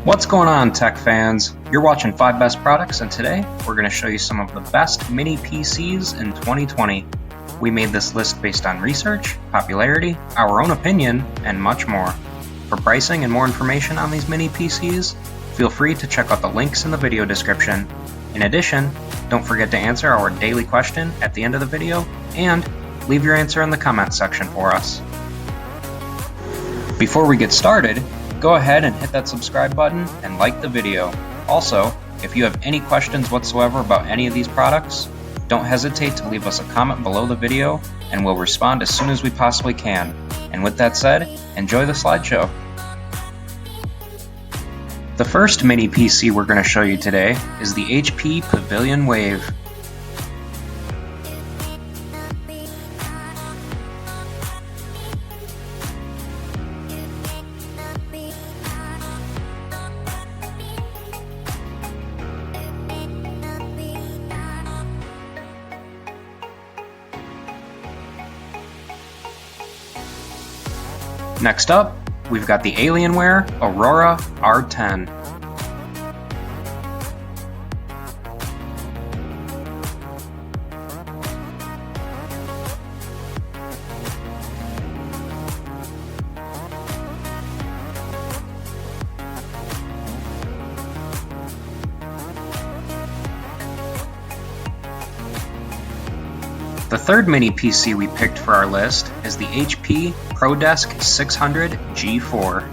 What's going on, tech fans? You're watching 5 Best Products, and today we're going to show you some of the best mini PCs in 2020. We made this list based on research, popularity, our own opinion, and much more. For pricing and more information on these mini PCs, feel free to check out the links in the video description. In addition, don't forget to answer our daily question at the end of the video, and leave your answer in the comments section for us. Before we get started, go ahead and hit that subscribe button and like the video. Also, if you have any questions whatsoever about any of these products, don't hesitate to leave us a comment below the video and we'll respond as soon as we possibly can. And with that said, enjoy the slideshow. The first mini PC we're going to show you today is the HP Pavilion Wave. Next up, we've got the Alienware Aurora R10. The third mini PC we picked for our list is the HP ProDesk 600 G4.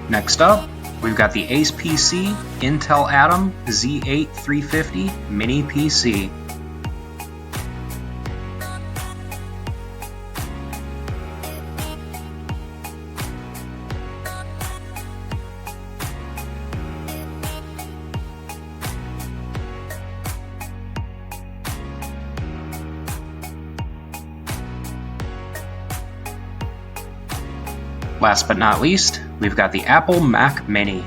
Next up, we've got the ACEPC Intel Atom Z8 350 Mini PC. Last but not least, we've got the Apple Mac Mini.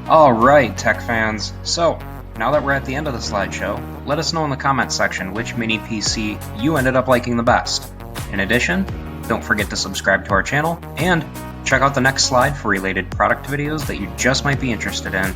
Alright, tech fans, so now that we're at the end of the slideshow, let us know in the comments section which mini PC you ended up liking the best. In addition, don't forget to subscribe to our channel and check out the next slide for related product videos that you just might be interested in.